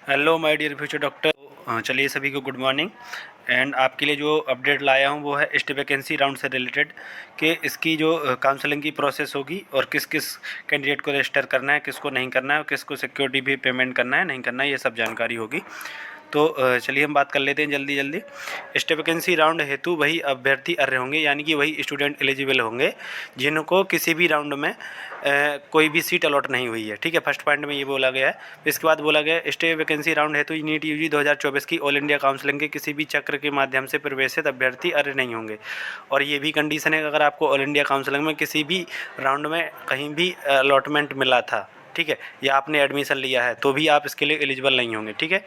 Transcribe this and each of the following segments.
Hello my dear future doctor. चलिए सभी को गुड मॉर्निंग। एंड आपके लिए जो अपडेट लाया हूँ वो है स्टे वैकेंसी राउंड से रिलेटेड कि इसकी जो काउंसलिंग की प्रोसेस होगी और किस किस कैंडिडेट को रजिस्टर करना है, किसको नहीं करना है और किसको सिक्योरिटी भी पेमेंट करना है नहीं करना है, ये सब जानकारी होगी। तो चलिए हम बात कर लेते हैं जल्दी जल्दी। स्टे वैकेंसी राउंड हेतु वही अभ्यर्थी अर्ह होंगे, यानी कि वही स्टूडेंट एलिजिबल होंगे जिनको किसी भी राउंड में कोई भी सीट अलॉट नहीं हुई है। ठीक है, फर्स्ट पॉइंट में ये बोला गया है। इसके बाद बोला गया स्टे वैकेंसी राउंड हेतु नीट यूजी 2024 की ऑल इंडिया काउंसलिंग के किसी भी चक्र के माध्यम से प्रवेशित अभ्यर्थी अर्ह नहीं होंगे। और ये भी कंडीशन है कि अगर आपको ऑल इंडिया काउंसलिंग में किसी भी राउंड में कहीं भी अलॉटमेंट मिला था, ठीक है, या आपने एडमिशन लिया है, तो भी आप इसके लिए एलिजिबल नहीं होंगे। ठीक है,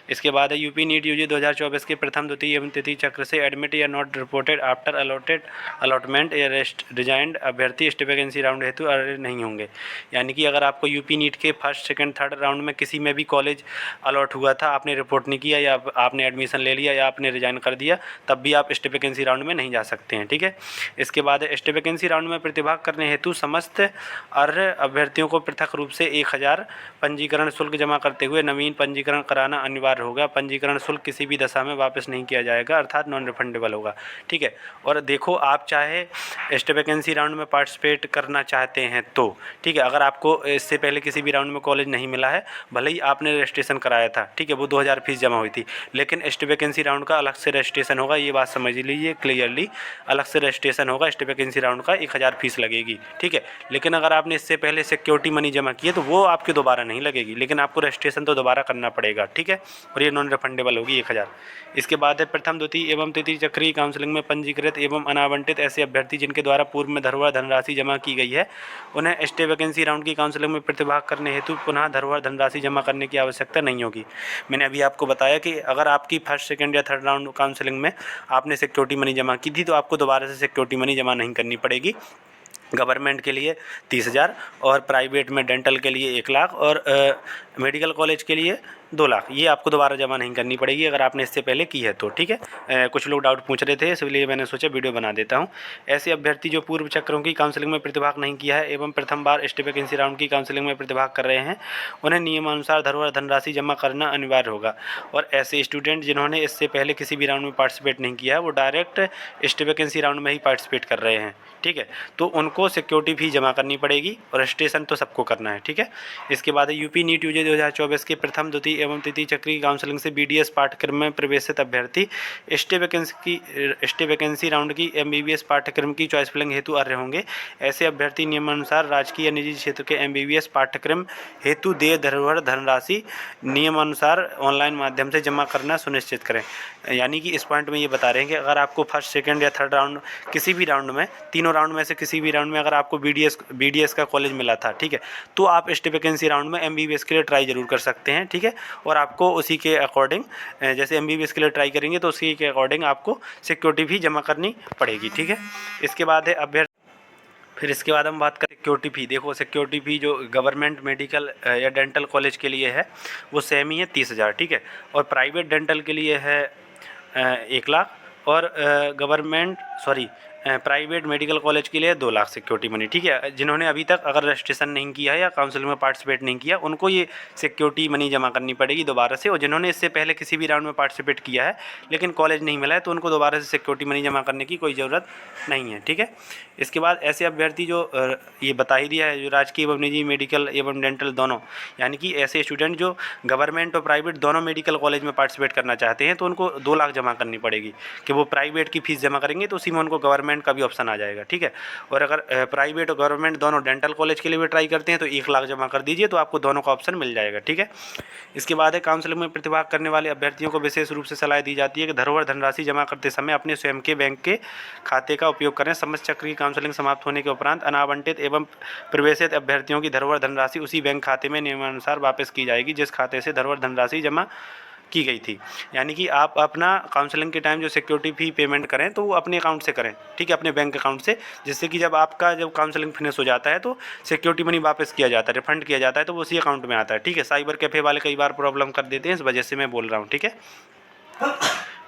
इसके बाद है यूपी नीट यूजी 2024 के प्रथम द्वितीय एवं तृतीय चक्र से एडमिट या नॉट रिपोर्टेड आफ्टर अलॉटमेंट या रिजाइंड अभ्यर्थी स्टे वैकेंसी राउंड हेतु अर्ह नहीं होंगे। यानी कि अगर आपको यूपी नीट के फर्स्ट सेकंड थर्ड राउंड में किसी में भी कॉलेज अलॉट हुआ था, आपने रिपोर्ट नहीं किया या आपने एडमिशन ले लिया या आपने रिजाइन कर दिया, तब भी आप स्टे वैकेंसी राउंड में नहीं जा सकते हैं। ठीक है, इसके बाद स्टे वैकेंसी राउंड में प्रतिभाग करने हेतु समस्त अर्ह अभ्यर्थियों को पृथक रूप से 1000 पंजीकरण शुल्क जमा करते हुए नवीन पंजीकरण कराना अनिवार्य होगा। पंजीकरण शुल्क किसी भी दशा में वापस नहीं किया जाएगा, अर्थात नॉन रिफंडेबल होगा। ठीक है, और देखो आप चाहे स्टे वैकेंसी राउंड में पार्टिसिपेट करना चाहते हैं तो ठीक है, अगर आपको इससे पहले किसी भी राउंड में कॉलेज नहीं मिला है, भले ही आपने रजिस्ट्रेशन कराया था, ठीक है, वो 2000 फीस जमा हुई थी, लेकिन स्टे वैकेंसी राउंड का अलग से रजिस्ट्रेशन होगा। ये बात समझ लीजिए क्लियरली, अलग से रजिस्ट्रेशन होगा। स्टे वैकेंसी राउंड का 1000 फीस लगेगी। ठीक है, लेकिन अगर आपने इससे पहले सिक्योरिटी मनी जमा की है तो वो आपकी दोबारा नहीं लगेगी, लेकिन आपको रजिस्ट्रेशन तो दोबारा करना पड़ेगा। ठीक है, और ये नॉन रिफंडेबल होगी 1000। इसके बाद है प्रथम द्वितीय एवं तृतीय चक्रीय काउंसलिंग में पंजीकृत एवं अनावंटित ऐसे अभ्यर्थी जिनके द्वारा पूर्व में धरोहर धनराशि जमा की गई है, उन्हें स्टे वैकेंसी राउंड की काउंसलिंग में प्रतिभाग करने हेतु पुनः धरोहर धनराशि जमा करने की आवश्यकता नहीं होगी। मैंने अभी आपको बताया कि अगर आपकी फर्स्ट सेकंड या थर्ड राउंड काउंसलिंग में आपने सिक्योरिटी मनी जमा की थी तो आपको दोबारा से सिक्योरिटी मनी जमा नहीं करनी पड़ेगी। गवर्नमेंट के लिए 30,000 और प्राइवेट में डेंटल के लिए 1 लाख और मेडिकल कॉलेज के लिए 2 लाख, ये आपको दोबारा जमा नहीं करनी पड़ेगी अगर आपने इससे पहले की है तो। ठीक है, कुछ लोग डाउट पूछ रहे थे, इसलिए मैंने सोचा वीडियो बना देता हूँ। ऐसे अभ्यर्थी जो पूर्व चक्रों की काउंसलिंग में प्रतिभाग नहीं किया है एवं प्रथम बार स्टे वैकेंसी राउंड की काउंसलिंग में प्रतिभाग कर रहे हैं, उन्हें नियमानुसार धरोहर धनराशि जमा करना अनिवार्य होगा। और ऐसे स्टूडेंट जिन्होंने इससे पहले किसी भी राउंड में पार्टिसिपेट नहीं किया है, वो डायरेक्ट स्टे वैकेंसी राउंड में ही पार्टिसिपेट कर रहे हैं। ठीक है, तो उनको सिक्योरिटी फी जमा करनी पड़ेगी और रजिस्ट्रेशन तो सबको करना है। ठीक है, इसके बाद यूपी नीट यूजी 2024 के प्रथम द्वितीय एवं तृतीय चक्रीय काउंसलिंग से बीडीएस पाठ्यक्रम में प्रवेशित अभ्यर्थी स्टे वैकेंसी राउंड की एमबीबीएस पाठ्यक्रम की चॉइस फिलिंग हेतु अर्ह होंगे। ऐसे अभ्यर्थी नियमानुसार राजकीय या निजी क्षेत्र के एमबीबीएस पाठ्यक्रम हेतु देय धरोहर धनराशि नियमानुसार ऑनलाइन माध्यम से जमा करना सुनिश्चित करें। यानी कि इस पॉइंट में ये बता रहे हैं कि अगर आपको फर्स्ट सेकंड या थर्ड राउंड किसी भी राउंड में, तीनों राउंड में से किसी भी राउंड में अगर आपको बीडीएस का कॉलेज मिला था, ठीक है, तो आप स्टे वैकेंसी राउंड में एमबीबीएस के लिए ट्राई जरूर कर सकते हैं। ठीक है, और आपको उसी के अकॉर्डिंग, जैसे एमबीबीएस के लिए ट्राई करेंगे तो उसी के अकॉर्डिंग आपको सिक्योरिटी भी जमा करनी पड़ेगी। ठीक है, इसके बाद है अभ्यर्थी, फिर इसके बाद हम बात करें सिक्योरिटी फ़ी। देखो सिक्योरिटी फ़ी जो गवर्नमेंट मेडिकल या डेंटल कॉलेज के लिए है वो सेम ही है 30,000। ठीक है, और प्राइवेट डेंटल के लिए है 1 लाख और प्राइवेट मेडिकल कॉलेज के लिए 2 लाख सिक्योरिटी मनी। ठीक है, जिन्होंने अभी तक अगर रजिस्ट्रेशन नहीं किया है या काउंसिल में पार्टिसिपेट नहीं किया, उनको ये सिक्योरिटी मनी जमा करनी पड़ेगी दोबारा से। और जिन्होंने इससे पहले किसी भी राउंड में पार्टिसिपेट किया है लेकिन कॉलेज नहीं मिला है, तो उनको दोबारा से सिक्योरिटी मनी जमा करने की कोई ज़रूरत नहीं है। ठीक है, इसके बाद ऐसे अभ्यर्थी जो ये बता ही दिया है, जो राजकीय एवं निजी मेडिकल एवं डेंटल दोनों, यानी कि ऐसे स्टूडेंट जो गवर्नमेंट और प्राइवेट दोनों मेडिकल कॉलेज में पार्टिसिपेट करना चाहते हैं, तो उनको 2 लाख जमा करनी पड़ेगी। कि वो प्राइवेट की फ़ीस जमा करेंगे तो उसी में उनको गवर्नमेंट का भी ऑप्शन आ जाएगा। ठीक है, और अगर प्राइवेट और गवर्नमेंट दोनों डेंटल कॉलेज के लिए भी ट्राई करते हैं तो 1 लाख जमा कर दीजिए, तो आपको दोनों का ऑप्शन मिल जाएगा। ठीक है, इसके बाद है काउंसलिंग में प्रतिभाग करने वाले अभ्यर्थियों को विशेष रूप से सलाह दी जाती है कि धरोहर धनराशि जमा करते समय अपने स्वयं के बैंक के खाते का उपयोग करें। समस्त चक्रीय काउंसलिंग समाप्त होने के उपरांत अनावंटित एवं प्रवेशित अभ्यर्थियों की धरोहर धनराशि उसी बैंक खाते में नियमानुसार वापस की जाएगी जिस खाते से धरोहर धनराशि जमा की गई थी। यानी कि आप अपना काउंसलिंग के टाइम जो सिक्योरिटी फ़ी पेमेंट करें तो वो अपने अकाउंट से करें। ठीक है, अपने बैंक अकाउंट से, जिससे कि जब काउंसलिंग फिनिश हो जाता है तो सिक्योरिटी मनी वापस किया जाता है, रिफंड किया जाता है, तो वो उसी अकाउंट में आता है। ठीक है, साइबर कैफ़े वाले कई बार प्रॉब्लम कर देते हैं, इस वजह से मैं बोल रहा हूँ। ठीक है,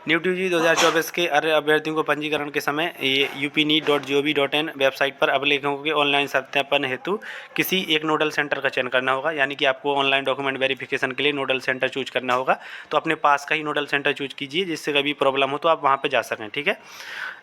नीट यूजी 2024 के अर्ह अभ्यर्थियों को पंजीकरण के समय ये upneet.gov.in वेबसाइट पर अभिलेखों के ऑनलाइन सत्यापन हेतु किसी एक नोडल सेंटर का चयन करना होगा। यानी कि आपको ऑनलाइन डॉक्यूमेंट वेरिफिकेशन के लिए नोडल सेंटर चूज करना होगा। तो अपने पास का ही नोडल सेंटर चूज कीजिए, जिससे कभी प्रॉब्लम हो तो आप वहाँ पर जा सकें। ठीक है।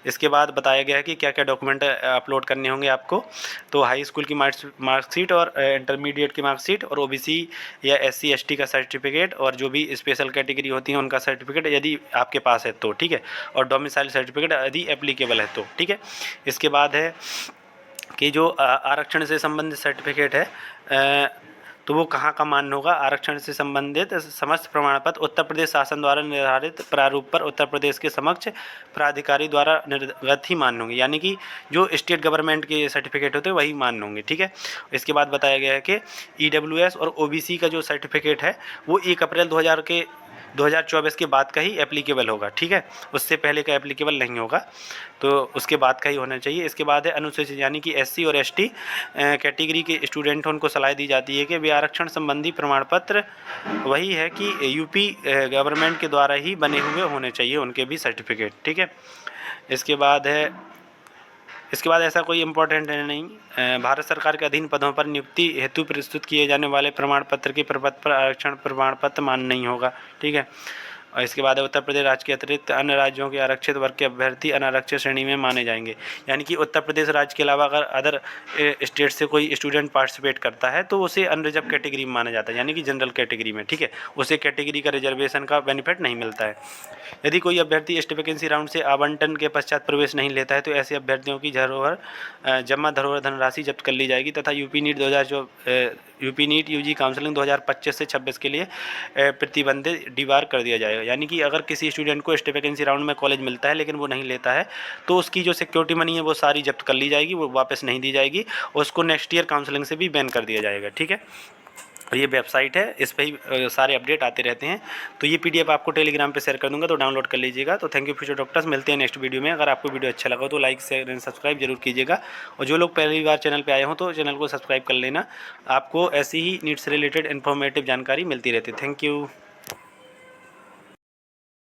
इसके बाद बताया गया है कि क्या क्या डॉक्यूमेंट अपलोड करने होंगे आपको। तो हाई स्कूल की मार्कशीट और इंटरमीडिएट की मार्कशीट और ओबीसी या SC ST का सर्टिफिकेट और जो भी स्पेशल कैटेगरी होती है उनका सर्टिफिकेट यदि आपके पास है तो। ठीक है। और डोमिसाइल सर्टिफिकेट यदि एप्लीकेबल है तो। ठीक है। इसके बाद है कि जो आरक्षण से संबंधित सर्टिफिकेट है तो वो कहाँ का मान्य होगा। आरक्षण से संबंधित समस्त प्रमाण पत्र उत्तर प्रदेश शासन द्वारा निर्धारित प्रारूप पर उत्तर प्रदेश के समक्ष प्राधिकारी द्वारा निर्गत ही मान्य होंगे। यानी कि जो स्टेट गवर्नमेंट के सर्टिफिकेट होते हैं वही मान्य होंगे। ठीक है। इसके बाद बताया गया है कि EWS और OBC का जो सर्टिफिकेट है वो 1 अप्रैल 2024 के बाद का ही एप्लीकेबल होगा। ठीक है। उससे पहले का एप्लीकेबल नहीं होगा, तो उसके बाद का ही होना चाहिए। इसके बाद है अनुसूचित यानी कि SC और ST कैटेगरी के स्टूडेंट उनको सलाह दी जाती है कि वे आरक्षण संबंधी प्रमाण पत्र वही है कि UP गवर्नमेंट के द्वारा ही बने हुए होने चाहिए उनके भी सर्टिफिकेट। ठीक है। इसके बाद ऐसा कोई इम्पोर्टेंट है नहीं। भारत सरकार के अधीन पदों पर नियुक्ति हेतु प्रस्तुत किए जाने वाले प्रमाण पत्र के प्रपत्र पर आरक्षण प्रमाण पत्र मान्य नहीं होगा। ठीक है। और इसके बाद उत्तर प्रदेश राज्य के अतिरिक्त अन्य राज्यों के आरक्षित वर्ग के अभ्यर्थी अनारक्षित श्रेणी में माने जाएंगे। यानी कि उत्तर प्रदेश राज्य के अलावा अगर अदर स्टेट से कोई स्टूडेंट पार्टिसिपेट करता है तो उसे अनरिजर्व कैटेगरी में माना जाता है, यानी कि जनरल कैटेगरी में। ठीक है। उसे कैटेगरी का रिजर्वेशन का बेनिफिट नहीं मिलता है। यदि कोई अभ्यर्थी ST वैकेंसी राउंड से आवंटन के पश्चात प्रवेश नहीं लेता है तो ऐसे अभ्यर्थियों की जमा धरोहर धनराशि जब्त कर ली जाएगी तथा यूपी नीट यूजी काउंसलिंग 2025 से 26 के लिए प्रतिबंधित डिबार कर दिया जाएगा। यानी कि अगर किसी स्टूडेंट को ST वैकेंसी राउंड में कॉलेज मिलता है लेकिन वो नहीं लेता है तो उसकी जो सिक्योरिटी मनी है वो सारी जब्त कर ली जाएगी, वो वापस नहीं दी जाएगी और उसको नेक्स्ट ईयर काउंसलिंग से भी बैन कर दिया जाएगा। ठीक है। और ये वेबसाइट है, इस पर ही सारे अपडेट आते रहते हैं। तो ये PDF आपको टेलीग्राम पे शेयर कर दूंगा, तो डाउनलोड कर लीजिएगा। तो थैंक यू फ्यूचर डॉक्टर्स, मिलते हैं नेक्स्ट वीडियो में। अगर आपको वीडियो अच्छा लगा तो लाइक शेयर एंड सब्सक्राइब जरूर कीजिएगा। और जो लोग पहली बार चैनल पे आए हों तो चैनल को सब्सक्राइब कर लेना, आपको ऐसी ही नीट से रिलेटेड इन्फॉर्मेटिव जानकारी मिलती रहती है। Thank you.